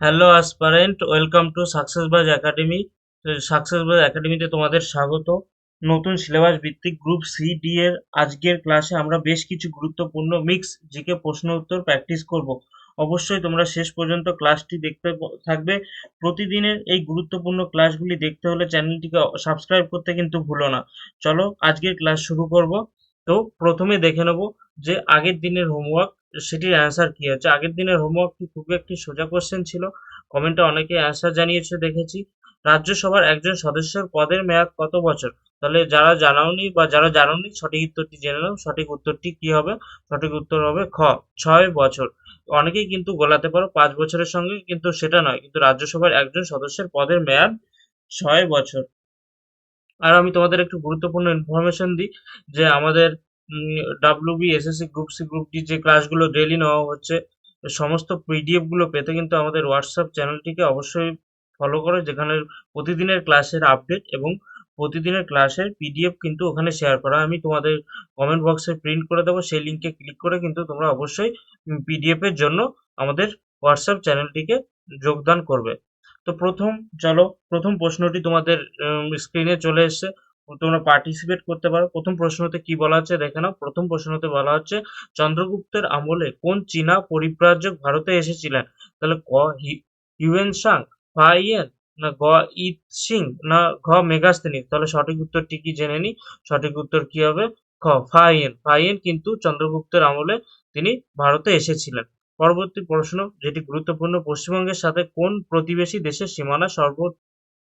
Hello aspirant, welcome to Successbaaz academy. সাকসেসবাজ একাডেমিতে তোমাদের স্বাগত। নতুন সিলেবাস ভিত্তিক গ্রুপ সি ডি এর আজকের ক্লাসে আমরা বেশ কিছু গুরুত্বপূর্ণ মিক্স জিকে প্রশ্ন উত্তর প্র্যাকটিস করব। অবশ্যই তোমরা শেষ পর্যন্ত ক্লাসটি দেখতে থাকবে। প্রতিদিনের এই গুরুত্বপূর্ণ ক্লাসগুলি দেখতে হলে চ্যানেলটিকে সাবস্ক্রাইব করতে কিন্তু ভুলো না। চলো আজকের ক্লাস শুরু করব। তো প্রথমে দেখে নেব যে আগের দিনের হোমওয়ার্ক, সেটির অ্যান্সার কি আছে। আগের দিনের হোমওয়ার্কটি খুবই একটি সোজা কোশ্চেন ছিল। কমেন্টে অনেকে অ্যান্সার জানিয়েছে দেখেছি। রাজ্যসভার একজন সদস্যের পদের মেয়াদ কত বছর? তাহলে যারা জানাওনি বা যারা জানোনি সঠিক উত্তরটি জেনে নাও। সঠিক উত্তরটি কি হবে? সঠিক উত্তর হবে খ, 6 বছর। অনেকেই কিন্তু গোলাতে পারো 5 বছরের সঙ্গে, কিন্তু সেটা নয়, কিন্তু রাজ্যসভার একজন সদস্যের পদের মেয়াদ 6 বছর। আর আমি তোমাদের একটু গুরুত্বপূর্ণ ইনফরমেশন দিই যে আমাদের WB SSC group C group D যে ক্লাসগুলো ডেইলি নেওয়া হচ্ছে, সমস্ত পিডিএফ গুলো পেতে কিন্তু আমাদের হোয়াটসঅ্যাপ চ্যানেলটিকে অবশ্যই ফলো করো, যেখানে প্রতিদিনের ক্লাসের আপডেট এবং প্রতিদিনের ক্লাসের পিডিএফ কিন্তু ওখানে শেয়ার করা। আমি তোমাদের কমেন্ট বক্সে প্রিন্ট করে দেবো, সেই লিঙ্কে ক্লিক করে কিন্তু তোমরা অবশ্যই পিডিএফ এর জন্য আমাদের হোয়াটসঅ্যাপ চ্যানেলটিকে যোগদান করবে। তো চলো প্রথম প্রশ্নটি তোমাদের স্ক্রিনে চলে এসেছে। তোমরা পার্টিসিপেট করতে পারো। প্রথম প্রশ্নতে কি বলা হচ্ছে দেখে নাও। প্রথম প্রশ্নতে বলা হচ্ছে, চন্দ্রগুপ্তের আমলে কোন চীনা পরিব্রাজক ভারতে এসেছিলেন? তাহলে ক, হিউয়েন সাং, ফাইয়েন, না গ, ইত সিং, না ঘ, মেগাস্তিনিস। তাহলে সঠিক উত্তরটি কি জেনে নি। সঠিক উত্তর কি হবে? খ, ফাইয়েন। ফাইয়েন কিন্তু চন্দ্রগুপ্তের আমলে তিনি ভারতে এসেছিলেন। পরবর্তী প্রশ্ন, যেটি গুরুত্বপূর্ণ, পশ্চিমবঙ্গের সাথে কোন প্রতিবেশী দেশের সীমানা সর্ব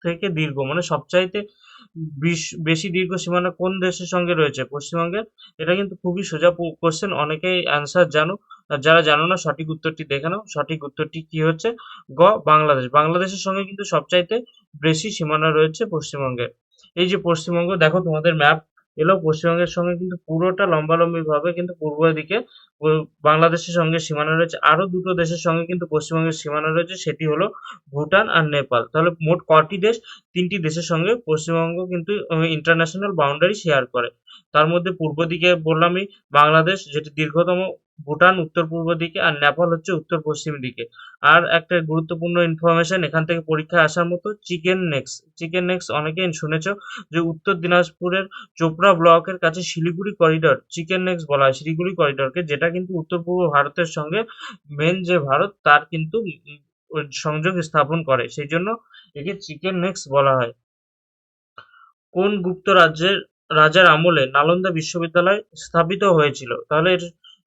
থেকে দীর্ঘ, মানে সবচাইতে বেশি দীর্ঘ সীমানা কোন দেশের সঙ্গে রয়েছে পশ্চিমবঙ্গের? এটা কিন্তু খুবই সোজা কোশ্চেন, অনেকেই অ্যান্সার জানো। আর যারা জানো না সঠিক উত্তরটি দেখে নাও। সঠিক উত্তরটি কি হচ্ছে? গ, বাংলাদেশ। বাংলাদেশের সঙ্গে কিন্তু সবচাইতে বেশি সীমানা রয়েছে পশ্চিমবঙ্গের। এই যে পশ্চিমবঙ্গ দেখো, তোমাদের ম্যাপ এলো, পশ্চিমবঙ্গের সঙ্গে কিন্তু পুরোটা লম্বালম্বি ভাবে কিন্তু পূর্ব দিকে বাংলাদেশের সঙ্গে সীমানা রয়েছে। আরো দুটো দেশের সঙ্গে কিন্তু পশ্চিমবঙ্গের সীমানা রয়েছে, সেটি হলো ভুটান আর নেপাল। তাহলে মোট কটি দেশ? 3টি দেশের সঙ্গে পশ্চিমবঙ্গ কিন্তু ইন্টারন্যাশনাল বাউন্ডারি শেয়ার করে। তার মধ্যে পূর্ব দিকে বললামই বাংলাদেশ, যেটি দীর্ঘতম, ভুটান উত্তর পূর্ব দিকে, আর নেপাল হচ্ছে উত্তর পশ্চিম দিকে। আর একটা গুরুত্বপূর্ণ ইনফরমেশন এখান থেকে পরীক্ষায় আসার মতো, চিকেন নেক্স। চিকেন নেক্স অনেকেই শুনেছো, যে উত্তর দিনাজপুরের চোপড়া ব্লকের কাছে শিলিগুড়ি করিডর, চিকেন নেক্স বলা হয় শিলিগুড়ি করিডরকে, যেটা কিন্তু উত্তর পূর্ব ভারতের সঙ্গে মেন যে ভারত তার কিন্তু সংযোগ স্থাপন করে, সেই জন্য একে চিকেন নেক্স বলা হয়। কোন গুপ্ত রাজ্যের রাজার আমলে নালন্দা বিশ্ববিদ্যালয় স্থাপিত হয়েছিল? তাহলে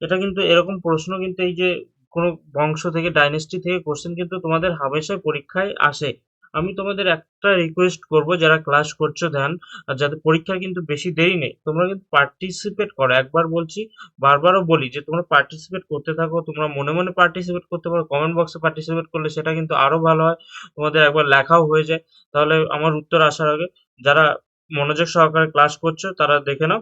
এটা কিন্তু এরকম প্রশ্ন কিন্তু এই যে কোনো বংশ থেকে, ডাইনেস্টি থেকে কোশ্চেন কিন্তু তোমাদের হামেশাই পরীক্ষায় আসে। আমি তোমাদের একটা রিকোয়েস্ট করব, যারা ক্লাস করছো ধ্যান, আর যাদের পরীক্ষার কিন্তু বেশি দেরি নেই, তোমরা কিন্তু পার্টিসিপেট করো। একবার বলছি, বারবারও বলি যে তোমরা পার্টিসিপেট করতে থাকো। তোমরা মনে মনে পার্টিসিপেট করতে পারো, কমেন্ট বক্সে পার্টিসিপেট করলে সেটা কিন্তু আরো ভালো হয়, তোমাদের একবার লেখাও হয়ে যায়। তাহলে আমার উত্তর আসার আগে যারা মনোযোগ সহকারে ক্লাস করছো তারা দেখে নাও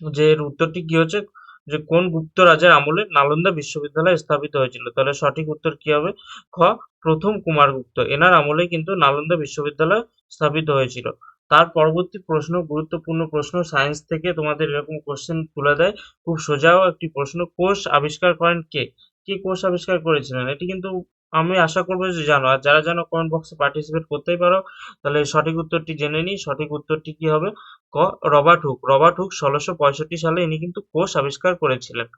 যে এর উত্তরটি কি হচ্ছে, যে কোন গুপ্ত রাজার আমলে নালন্দা বিশ্ববিদ্যালয় স্থাপিত হয়েছিল। তাহলে সঠিক উত্তর কি হবে? খ, প্রথম কুমারগুপ্ত, এনার আমলে কিন্তু নালন্দা বিশ্ববিদ্যালয় স্থাপিত হয়েছিল। তার পরবর্তী প্রশ্ন, গুরুত্বপূর্ণ প্রশ্ন, সায়েন্স থেকে তোমাদের এরকম কোশ্চেন তুলে দেয়। খুব সোজাও একটি প্রশ্ন, কোষ আবিষ্কার করেন কে? কে কোষ আবিষ্কার করেছিলেন? এটি কিন্তু আমি আশা করবো যে জানো, আর যারা জানো কমেন্ট বক্সে পার্টিসিপেট করতেই পারো। তাহলে সঠিক উত্তরটি জেনে নিই। সঠিক উত্তরটি কি হবে? ক, রবার্ট হুক। রবার্ট হুক 1665 সালে ইনি কিন্তু কোষ আবিষ্কার করেছিলেন।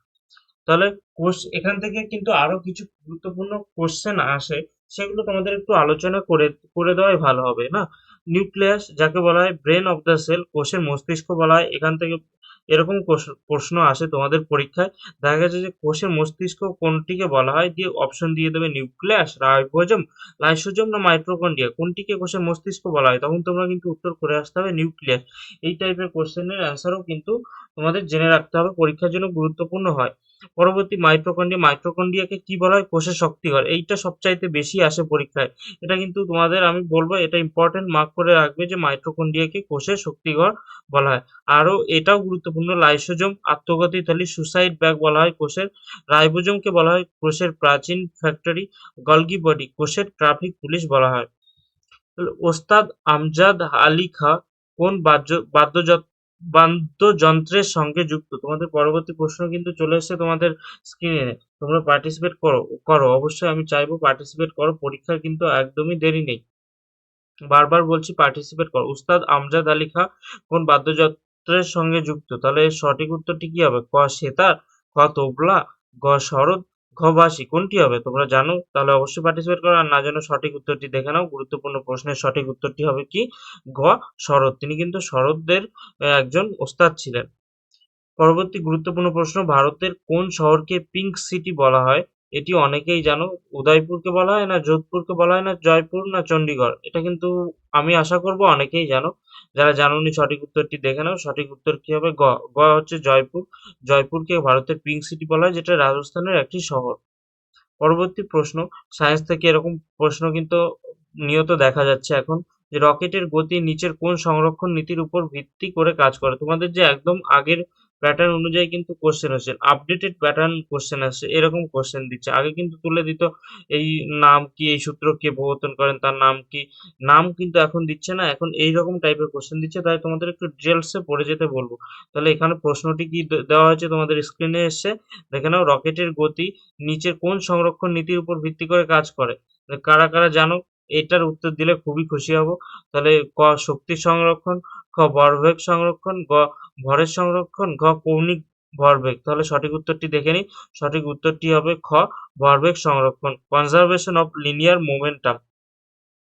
তাহলে কোষ, এখান থেকে কিন্তু আরো কিছু গুরুত্বপূর্ণ কোশ্চেন আসে, সেগুলো তোমাদের একটু আলোচনা করে করে দেওয়াই ভালো হবে না। নিউক্লিয়াস যাকে বলা হয় ব্রেন অফ দ্য সেল, কোষের মস্তিষ্ক বলা হয়, এখান থেকে এরকম প্রশ্ন আসে তোমাদের পরীক্ষায়। দেখা গেছে যে কোষের মস্তিষ্ক কোনটিকে বলা হয়, দিয়ে অপশন দিয়ে দেবে নিউক্লিয়াস, রাইবোজোম, লাইসোজোম, না মাইটোকন্ড্রিয়া। কোনটিকে কোষের মস্তিষ্ক বলা হয়, তখন তোমরা কিন্তু উত্তর করে আসতে হবে নিউক্লিয়াস। এই টাইপের কোশ্চেনের অ্যান্সারও কিন্তু তোমাদের জেনে রাখতে হবে, পরীক্ষার জন্য গুরুত্বপূর্ণ হয়। পরবর্তী মাইটোকন্ড্রিয়া, মাইটোকন্ড্রিয়াকে কি বলা হয়? কোষের শক্তিঘর। এইটা সবচাইতে বেশি আসে পরীক্ষায়। এটা কিন্তু তোমাদের আমি বলবো, এটা ইম্পর্টেন্ট, মার্ক করে রাখবে যে মাইটোকন্ড্রিয়াকে কোষের শক্তিঘর বলা হয়। আরো এটাও গুরুত্বপূর্ণ, লাইসোজোম আত্মঘাতী থলি, সুসাইড ব্যাগ বলা হয় কোষের। রাইবোজোমকে বলা হয় কোষের প্রাচীন ফ্যাক্টরি। গলগি বডি কোষের ট্রাফিক পুলিশ বলা হয়। ওস্তাদ আমজাদ আলী খাঁ কোন বাদ্যযন্ত্র বাদ্যযন্ত্রের সঙ্গে যুক্ত? তোমাদের পরবর্তী প্রশ্ন কিন্তু চলে এসেছে তোমাদের স্ক্রিনে। তোমরা পার্টিসিপেট করো করো অবশ্যই, আমি চাইবো পার্টিসিপেট করো, পরীক্ষার কিন্তু একদমই দেরি নেই। বারবার বলছি পার্টিসিপেট করো। উস্তাদ আমজাদ আলী খাঁ কোন বাদ্যযন্ত্রের সঙ্গে যুক্ত? তাহলে এর সঠিক উত্তরটি কি হবে? ক সেতার, খ তবলা, গ সরোদ, ঘ বাঁশি। কোনটি হবে? তোমরা জানো? তাহলে অবশ্যই পার্টিসিপেট করো। আর না জানো সঠিক উত্তরটি দেখে নাও। গুরুত্বপূর্ণ প্রশ্নের সঠিক উত্তরটি হবে কি? ঘ সরোদ। তিনি কিন্তু সরোদদের একজন ওস্তাদ ছিলেন। পরবর্তী গুরুত্বপূর্ণ প্রশ্ন, ভারতের কোন শহরকে পিঙ্ক সিটি বলা হয়? এটি অনেকেই জানো। উদয়পুরকে বলা হয়, না যোধপুরকে বলা হয়, না জয়পুর, না চণ্ডীগড়? এটা কিন্তু আমি আশা করব অনেকেই জানো। যারা জানোনি সঠিক উত্তরটি দেখে নাও। সঠিক উত্তর কি হবে? গ। গ হচ্ছে জয়পুর। জয়পুরকে ভারতের পিঙ্ক সিটি বলা হয়, যেটা রাজস্থানের একটি শহর। পরবর্তী প্রশ্ন, সায়েন্স থেকে এরকম প্রশ্ন কিন্তু নিয়ত দেখা যাচ্ছে এখন, যে রকেটের গতি নিচের কোন সংরক্ষণ নীতির উপর ভিত্তি করে কাজ করে? তোমাদের যে একদম আগের প্যাটার্ন অনুযায়ী কিন্তু কোশ্চেন আসছে, আপডেটেড প্যাটার্ন কোশ্চেন আসছে, এরকম কোশ্চেন দিচ্ছে। আগে কিন্তু তুলে দিত এই নাম কি, এই সূত্র কে প্রবর্তন করেন, তার নাম কি, নাম কিন্তু এখন দিচ্ছে না, এখন এইরকম টাইপের কোশ্চেন দিচ্ছে। তাই তোমাদের একটু ডিটেলসে পড়ে যেতে বলবো। তাহলে এখানে প্রশ্নটি কি দেওয়া হয়েছে তোমাদের স্ক্রিনে এসছে, দেখে নাও। রকেটের গতি নিচের কোন সংরক্ষণ নীতির উপর ভিত্তি করে কাজ করে? কারা কারা জানো? এটার উত্তর দিলে খুবই খুশি হব। তাহলে ক শক্তি সংরক্ষণ, খ ভরবেগ সংরক্ষণ, গ ভরের সংরক্ষণ, ঘ কৌণিক ভরবেগ। তাহলে সঠিক উত্তরটি দেখে নিই। সঠিক উত্তরটি হবে খ ভরবেগ সংরক্ষণ, কনজারভেশন অফ লিনিয়ার মোমেন্টাম।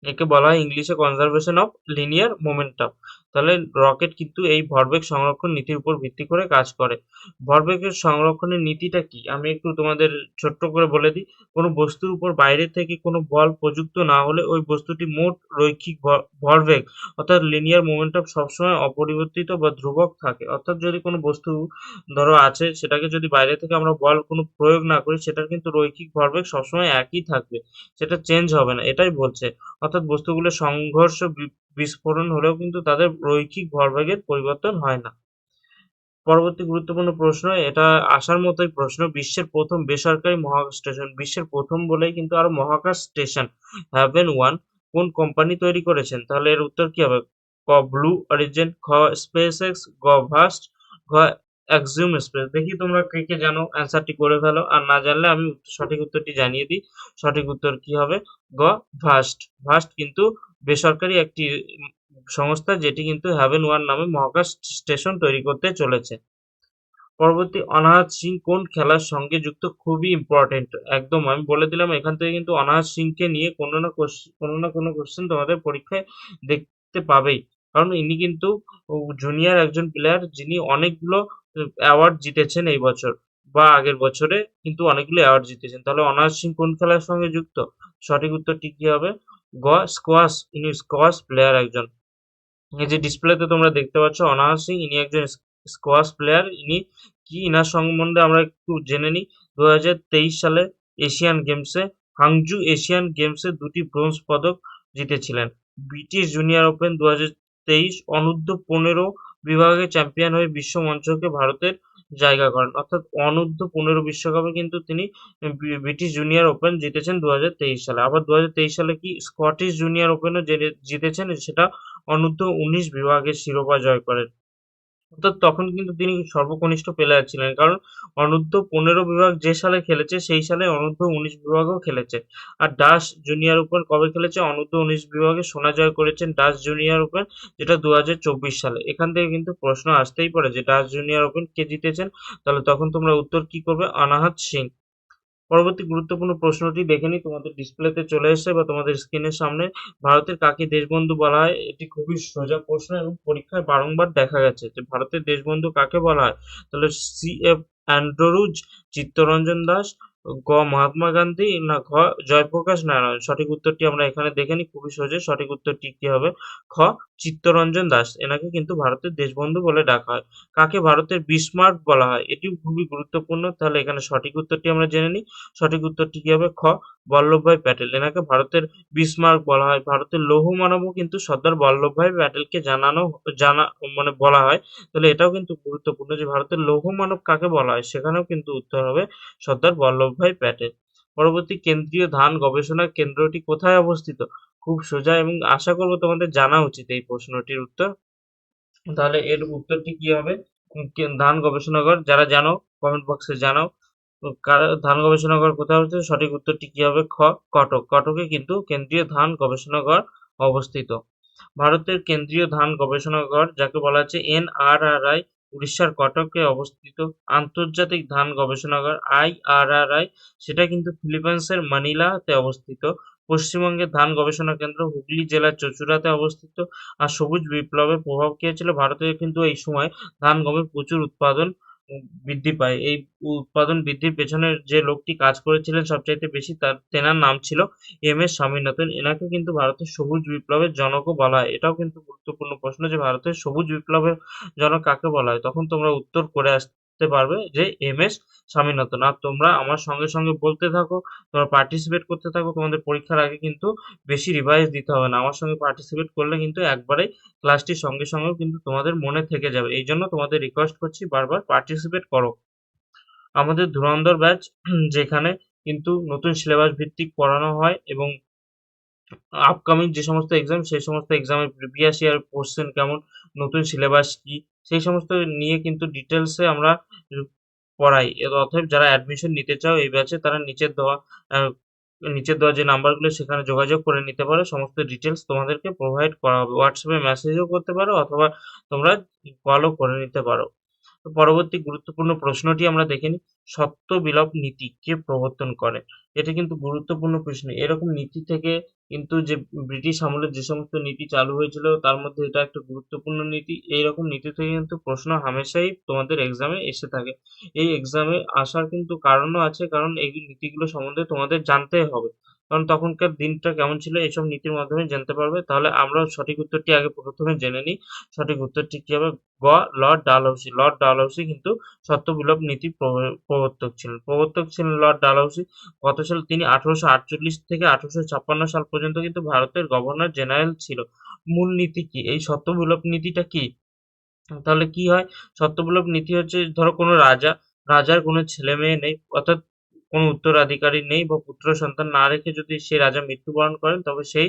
একে বলা হয় ইংলিশে কনজারভেশন অফ লিনিয়ার মোমেন্টাম। তাহলে রকেট কিন্তু এই ভরবেগ সংরক্ষণ নীতির উপর ভিত্তি করে কাজ করে। ভরবেগের সংরক্ষণের নীতিটা কি আমি একটু তোমাদের ছোট্ট করে বলে দিই। কোনো বস্তুর উপর বাইরে থেকে কোনো বল প্রযুক্ত না হলে ওই বস্তুটি মোট রৈখিক ভরবেগ অর্থাৎ লিনিয়ার মোমেন্টাম সবসময় অপরিবর্তিত বা ধ্রুবক থাকে। অর্থাৎ যদি কোনো বস্তু ধরো আছে, সেটাকে যদি বাইরে থেকে আমরা বল কোনো প্রয়োগ না করি, সেটার কিন্তু রৈখিক ভরবেগ সবসময় একই থাকবে, সেটা চেঞ্জ হবে না, এটাই বলছে। অর্থাৎ বস্তুগুলোর সংঘর্ষ বিস্ফোরণ হলেও কিন্তু তাদের রৈখিক ভরবেগের পরিবর্তন হয় না। পরবর্তী গুরুত্বপূর্ণ প্রশ্ন, এটা আসার মতোই প্রশ্ন, বিশ্বের প্রথম বেসরকারি মহাকাশ স্টেশন, বিশ্বের প্রথম বলেই কিন্তু আরো মহাকাশ স্টেশন হ্যাভেন ওয়ান কোন কোম্পানি তৈরি করেছেন? তাহলে এর উত্তর কি হবে? ক ব্লু অরিজিন, খ স্পেস এক্স, গ ভাস্ট, ঘ অ্যাক্সিওম স্পেস। দেখি তোমরা কে কে জানো, অ্যান্সারটি করে ফেলো। আর না জানলে আমি সঠিক উত্তরটি জানিয়ে দিই। সঠিক উত্তর কি হবে? গ ভাস্ট। ভাস্ট কিন্তু বেসরকারি একটি সংস্থা, যেটি কিন্তু হ্যাভেন ওয়ান নামে মহাকাশ স্টেশন তৈরি করতে চলেছে। পরবর্তী, অনাহত সিং কোন খেলার সঙ্গে যুক্ত? খুবই ইম্পর্টেন্ট, একদম আমি বলে দিলাম। এখান থেকে কিন্তু অনাহত সিংকে নিয়ে কোনো না কোনো কোশ্চেন তোমাদের পরীক্ষায় দেখতে পাবেই। কারণ ইনি কিন্তু জুনিয়র একজন প্লেয়ার, যিনি অনেকগুলো অ্যাওয়ার্ড জিতেছেন এই বছর বা আগের বছরে, কিন্তু অনেকগুলো অ্যাওয়ার্ড জিতেছেন। তাহলে অনাহত সিং কোন খেলার সঙ্গে যুক্ত? সঠিক উত্তরটি কি হবে? গ স্কোয়াশ। ইনি স্কোয়াশ প্লেয়ার একজন। এই যে ডিসপ্লেতে তোমরা দেখতে পাচ্ছ অনাহত সিং, ইনি একজন স্কোয়াশ প্লেয়ার। ইনি কি, ইনার সম্বন্ধে আমরা একটু জেনে নিই। 2023 সালে এশিয়ান গেমসে, হাংজু এশিয়ান গেমসে দুটি ব্রোঞ্জ পদক জিতেছিলেন। ব্রিটিশ জুনিয়র ওপেন 2023 অনূর্ধ্ব-15 বিভাগে চ্যাম্পিয়ন হয়ে বিশ্ব মঞ্চকে ভারতের জায়গা করেন। অর্থাৎ অনূর্ধ্ব-15 বিশ্বকাপে কিন্তু তিনি ব্রিটিশ জুনিয়র ওপেন জিতেছেন 2023 সালে। আবার 2023 সালে কি স্কটিশ জুনিয়র ওপেনও জিতেছেন, সেটা অনূর্ধ্ব-19 বিভাগের শিরোপা জয় করেন। অর্থাৎ তখন কিন্তু তিনি সর্বকনিষ্ঠ প্লেয়ার ছিলেন, কারণ অনূর্ধ্ব-15 বিভাগ যে সালে খেলেছে, সেই সালে অনূর্ধ্ব-19 বিভাগেও খেলেছে। আর ডাচ জুনিয়র ওপেন কবে খেলেছে? অনূর্ধ্ব-19 বিভাগে সোনা জয় করেছেন ডাচ জুনিয়র ওপেন, যেটা 2024 সালে। এখান থেকে কিন্তু প্রশ্ন আসতেই পারে যে ডাচ জুনিয়র ওপেন কে জিতেছেন। তাহলে তখন তোমরা উত্তর কি করবে? অনাহত সিং। পরবর্তী গুরুত্বপূর্ণ প্রশ্নটি দেখে নিই, তোমাদের ডিসপ্লেতে চলে এসেছে বা তোমাদের স্ক্রিনের সামনে। ভারতের কাকে দেশবন্ধু বলা হয়? এটি খুবই সোজা প্রশ্ন এবং পরীক্ষায় বারংবার দেখা গেছে যে ভারতের দেশবন্ধু কাকে বলা হয়। তাহলে C F Andrews, Chittaranjan Das, গ মহাত্মা গান্ধী, না ঘ জয়প্রকাশ নারায়ণ? সঠিক উত্তরটি আমরা এখানে দেখে নিই, খুবই সহজে। সঠিক উত্তরটি কি হবে? খ চিত্তরঞ্জন দাস। এনাকে কিন্তু ভারতের দেশবন্ধু বলে ডাকা হয়। কাকে ভারতের বিসমার্ক বলা হয়? এটিও খুবই গুরুত্বপূর্ণ। তাহলে এখানে সঠিক উত্তরটি আমরা জেনে নিই। সঠিক উত্তরটি কি হবে? খ বল্লভভাই প্যাটেল। এনাকে ভারতের বিসমার্ক বলা হয়। ভারতের লৌহ মানবও কিন্তু সর্দার বল্লভভাই প্যাটেলকে জানা মানে বলা হয়। তাহলে এটাও কিন্তু গুরুত্বপূর্ণ যে ভারতের লৌহ মানব কাকে বলা হয়, সেখানেও কিন্তু উত্তর হবে সর্দার বল্লভভাই প্যাটেল। পরবর্তী, কেন্দ্রীয় ধান গবেষণা কেন্দ্রটি কোথায় অবস্থিত? খুব সোজা এবং আশা করব তোমাদের জানা উচিত এই প্রশ্নটির উত্তর। তাহলে এর উত্তরটি কি হবে? ধান গবেষণাগার, যারা জানো কমেন্ট বক্সে জানাও। তো ধান গবেষণাগার কোথায় হচ্ছে? সঠিক উত্তরটি কি হবে? খ, কটক। কটকে কিন্তু কেন্দ্রীয় ধান গবেষণাগার অবস্থিত। ভারতের কেন্দ্রীয় ধান গবেষণাগার, যাকে বলা হচ্ছে NRRI, উড়িষ্যার কটকে অবস্থিত। আন্তর্জাতিক ধান গবেষণাগার IRRI, সেটা কিন্তু ফিলিপাইন্সের মানিলাতে অবস্থিত। পশ্চিমবঙ্গের ধান গবেষণা কেন্দ্র হুগলি জেলার চুঁচুড়াতে অবস্থিত। আর সবুজ বিপ্লবের প্রভাব কি হয়েছিল? ভারতে কিন্তু এই সময় ধান গমের প্রচুর উৎপাদন বৃদ্ধি পায়। এই উৎপাদন বৃদ্ধির পেছনে যে লোকটি কাজ করেছিলেন সবচাইতে বেশি, তেনার নাম ছিল MS স্বামীনাথন। এনাকে কিন্তু ভারতের সবুজ বিপ্লবের জনকও বলা হয়। এটাও কিন্তু গুরুত্বপূর্ণ প্রশ্ন যে ভারতের সবুজ বিপ্লবের জনক কাকে বলা হয়? তখন তোমরা উত্তর করে আসতে পারবে যে MS স্বামীনাথন। আর তোমরা আমার সঙ্গে সঙ্গে বলতে থাকো, তোমরা পার্টিসিপেট করতে থাকো। তোমাদের পরীক্ষার আগে কিন্তু বেশি রিভাইজ দিতে হবে না। আমার সঙ্গে পার্টিসিপেট করলে কিন্তু একবারেই ক্লাসটির সঙ্গে সঙ্গেও কিন্তু তোমাদের মনে থেকে যাবে। এই জন্য তোমাদের রিকোয়েস্ট করছি, বারবার পার্টিসিপেট করো। আমাদের ধুরন্ধর ব্যাচ, যেখানে কিন্তু নতুন সিলেবাস ভিত্তিক পড়ানো হয় এবং আপকামিং যে সমস্ত এক্সাম, সেই সমস্ত এক্সামের প্রিভিয়াস ইয়ার কোশ্চেন কেমন, নতুন সিলেবাস কি, সেই সমস্ত নিয়ে কিন্তু ডিটেলসে আমরা পড়াই। অতএব যারা অ্যাডমিশন নিতে চাও এই ব্যাচে, তারা নিচের দেওয়া যে নাম্বারগুলো, সেখানে যোগাযোগ করে নিতে পারো। সমস্ত ডিটেলস তোমাদেরকে প্রোভাইড করা হবে। হোয়াটসঅ্যাপে মেসেজও করতে পারো, অথবা তোমরা কলও করে নিতে পারো। তো পরবর্তী গুরুত্বপূর্ণ প্রশ্নটি আমরা দেখে নিই। সত্য বিলোপ নীতি কে প্রবর্তন করে? এটা কিন্তু গুরুত্বপূর্ণ প্রশ্ন। এরকম নীতি থেকে কিন্তু যে ব্রিটিশ আমলের যে সমস্ত নীতি চালু হয়েছিল, তার মধ্যে এটা একটা গুরুত্বপূর্ণ নীতি। এইরকম নীতি থেকে কিন্তু প্রশ্ন হামেশাই তোমাদের এক্সামে এসে থাকে। এই এক্সামে আসার কিন্তু কারণও আছে, কারণ এই নীতিগুলো সম্বন্ধে তোমাদের জানতে হবে। কারণ তখনকার দিনটা কেমন ছিল, এইসব নীতির মাধ্যমে জানতে পারবে। তাহলে আমরা সঠিক উত্তরটি আগে প্রথমে জেনে নিই। সঠিক উত্তরটি কি হবে? গ, লর্ড ডালহৌসি। লর্ড ডালহৌসি কিন্তু সত্য বিলোপ নীতির প্রবর্তক ছিলেন লর্ড ডালহৌসি। কত সাল? তিনি 1848 থেকে 1856 সাল পর্যন্ত কিন্তু ভারতের গভর্নর জেনারেল ছিল। মূল নীতি কি? এই সত্য বিলোপ নীতিটা কি? তাহলে কি হয়? সত্যবিলোপ নীতি হচ্ছে, ধরো কোনো রাজার কোনো ছেলে মেয়ে নেই, অর্থাৎ কোনো উত্তরাধিকারী নেই বা পুত্র সন্তান না রেখে যদি সেই রাজা মৃত্যুবরণ করেন, তবে সেই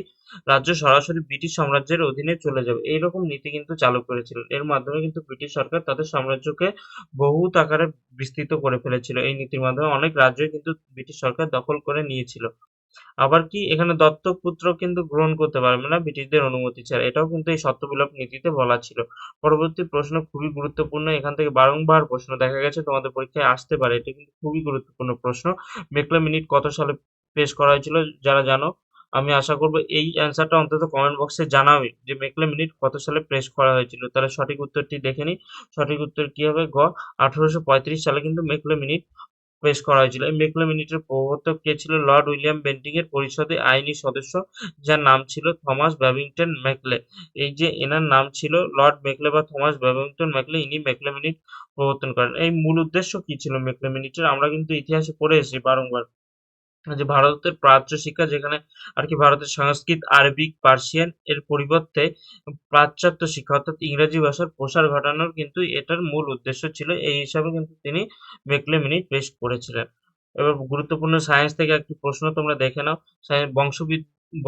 রাজ্য সরাসরি ব্রিটিশ সাম্রাজ্যের অধীনে চলে যাবে। এইরকম নীতি কিন্তু চালু করেছিলেন। এর মাধ্যমে কিন্তু ব্রিটিশ সরকার তাদের সাম্রাজ্যকে বহুত আকারে বিস্তৃত করে ফেলেছিল। এই নীতির মাধ্যমে অনেক রাজ্যই কিন্তু ব্রিটিশ সরকার দখল করে নিয়েছিল। আবার কি, এখানে দত্তক পুত্র কিন্তু গ্রহণ করতে পারবে না ব্রিটিশদের অনুমতি ছাড়া। এটাও কিন্তু এই সত্যবিলোপ নীতিতে বলা ছিল। পরবর্তী প্রশ্ন খুবই গুরুত্বপূর্ণ। এখান থেকে বারংবার প্রশ্ন দেখা গেছে, তোমাদের পরীক্ষায় আসতে পারে। এটা কিন্তু খুবই গুরুত্বপূর্ণ প্রশ্ন। মেকলে মিনিট কত সালে পেশ করা হয়েছিল? যারা জানো, আমি আশা করবো এই অ্যান্সারটা অন্তত কমেন্ট বক্সে জানাবে যে মেকলে মিনিট কত সালে পেশ করা হয়েছিল। তাহলে সঠিক উত্তরটি দেখে নিই। সঠিক উত্তর কি হবে? গ, 1835 সালে কিন্তু মেকলে মিনিট পেশ করা হয়েছিল। এই মেকলে মিনিটের প্রবর্তক কে ছিল? লর্ড উইলিয়াম বেন্টিংয়ের পরিষদে আইনি সদস্য, যার নাম ছিল থমাস ব্যাবিংটন মেকলে। এই যে এনার নাম ছিল লর্ড মেকলে বা থমাস ব্যাবিংটন মেকলে, ইনি মেকলে মিনিট প্রবর্তন করেন। এই মূল উদ্দেশ্য কি ছিল মেকলে মিনিটের? আমরা কিন্তু ইতিহাসে পড়ে এসেছি বারংবার যে ভারতের প্রাচ্য শিক্ষা, যেখানে আর কি ভারতের সংস্কৃত, আরবিক, পার্সিয়ান এর পরিবর্তে পাশ্চাত্য শিক্ষা অর্থাৎ ইংরেজি ভাষার প্রসার ঘটানোর কিন্তু এটার মূল উদ্দেশ্য ছিল। এই হিসাবে কিন্তু তিনি মেকলে মিনিট পেশ করেছিলেন। এবার গুরুত্বপূর্ণ সায়েন্স থেকে একটি প্রশ্ন তোমরা দেখে নাও।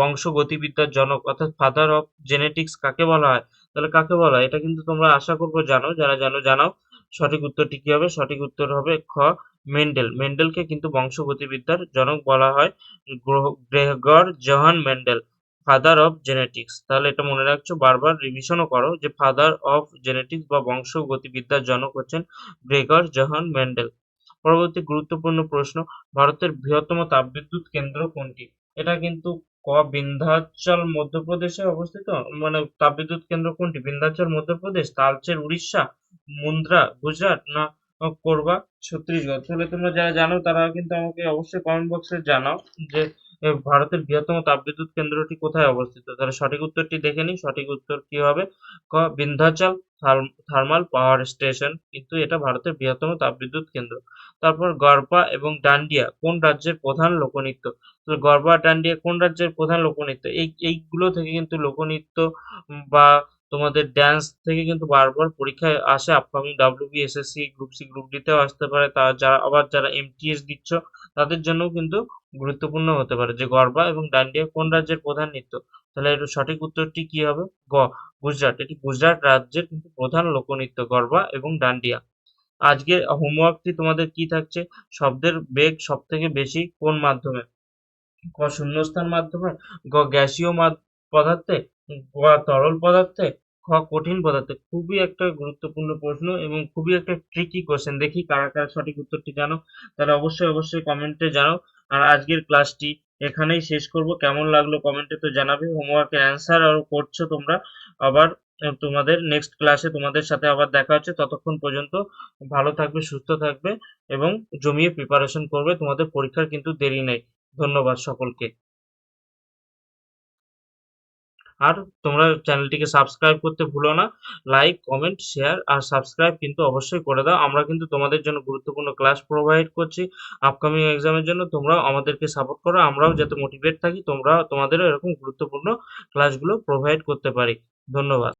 বংশগতিবিদ্যার জনক অর্থাৎ ফাদার অফ জেনেটিক্স কাকে বলা হয়? তাহলে কাকে বলা হয়? এটা কিন্তু তোমরা আশা করবো জানো। যারা জানো জানাও। সঠিক উত্তরটি কি হবে? সঠিক উত্তর হবে খ, মেন্ডেল। মেন্ডেলকে কিন্তু বংশগতিবিদ্যার জনক বলা হয়। Gregor Johann Mendel, father of genetics. তাহলে এটা মনে রাখছো, বারবার রিভিশনও করো যে ফাদার অফ জেনেটিক্স বা বংশগতিবিদ্যার জনক হচ্ছেন গ্রেগর জোহান মেন্ডেল। পরবর্তী গুরুত্বপূর্ণ প্রশ্ন, ভারতের বৃহত্তম তাপবিদ্যুৎ কেন্দ্র কোনটি? এটা কিন্তু ক, বিন্ধ্যাচল মধ্যপ্রদেশে অবস্থিত। মানে তাপবিদ্যুৎ কেন্দ্র কোনটি? বিন্ধ্যাচল মধ্যপ্রদেশ, তালচের উড়িষ্যা, মুন্দ্রা গুজরাট, না কোরবা ছত্তিশগড়। তাহলে তোমরা যারা জানো তারা কিন্তু আমাকে অবশ্যই কমেন্ট বক্সে জানাও যে ভারতের বৃহত্তম তাপবিদ্যুৎ কেন্দ্রটি কোথায় অবস্থিত। তাহলে সঠিক উত্তরটি দেখে নিই। সঠিক উত্তর কি হবে? ক, বিন্ধ্যাচল থার্মাল পাওয়ার স্টেশন কিন্তু এটা ভারতের বৃহত্তম তাপবিদ্যুৎ কেন্দ্র। তারপর গরবা এবং ডান্ডিয়া কোন রাজ্যের প্রধান লোকনৃত্য? তাহলে গরবা ডান্ডিয়া কোন রাজ্যের প্রধান লোকনৃত্য? এইগুলো থেকে কিন্তু লোকনৃত্য বা তোমাদের ড্যান্স থেকে কিন্তু বারবার পরীক্ষায় আসে। Upcoming WBSSC, group C, group D তেও আসতে পারে। যারা এমটিএস দিচ্ছ তাদের জন্যও কিন্তু গুরুত্বপূর্ণ হতে পারে যে গরবা এবং ডান্ডিয়া কোন রাজ্যের প্রধান নৃত্য। তাহলে এর সঠিক উত্তরটি কি হবে? গ, গুজরাট। এটি গুজরাট রাজ্যের কিন্তু প্রধান লোকনৃত্য গরবা এবং ডান্ডিয়া। আজকের হোমওয়ার্কটি তোমাদের কি থাকছে? শব্দের বেগ সবথেকে বেশি কোন মাধ্যমে? ক, শূন্যস্থান মাধ্যমে, গ, গ্যাসীয় পদার্থে, গ, তরল পদার্থে, খ, কঠিন পদার্থে। খুবই একটা গুরুত্বপূর্ণ প্রশ্ন এবং খুবই একটা ট্রিকি কোশ্চেন। দেখি কারা কারা সঠিক উত্তরটি জানো, তাহলে অবশ্যই কমেন্টে জানাও। আর আজকের ক্লাসটি এখানেই শেষ করব। কেমন লাগলো কমেন্টে তো জানাবে। হোমওয়ার্কের অ্যান্সার আরো করছো তোমরা। আবার তোমাদের নেক্সট ক্লাসে তোমাদের সাথে আবার দেখা হচ্ছে। ততক্ষণ পর্যন্ত ভালো থাকবে, সুস্থ থাকবে এবং জমিয়ে প্রিপারেশন করবে। তোমাদের পরীক্ষার কিন্তু দেরি নেই। ধন্যবাদ সকলকে। আর তোমরা চ্যানেলটিকে সাবস্ক্রাইব করতে ভুলো না। লাইক, কমেন্ট, শেয়ার আর সাবস্ক্রাইব কিন্তু অবশ্যই করে দাও। আমরা কিন্তু তোমাদের জন্য গুরুত্বপূর্ণ ক্লাস প্রোভাইড করছি আপকামিং এক্সামের জন্য। তোমরাও আমাদেরকে সাপোর্ট করো, আমরাও যাতে মোটিভেট থাকি, তোমাদেরও এরকম গুরুত্বপূর্ণ ক্লাসগুলো প্রোভাইড করতে পারি। ধন্যবাদ।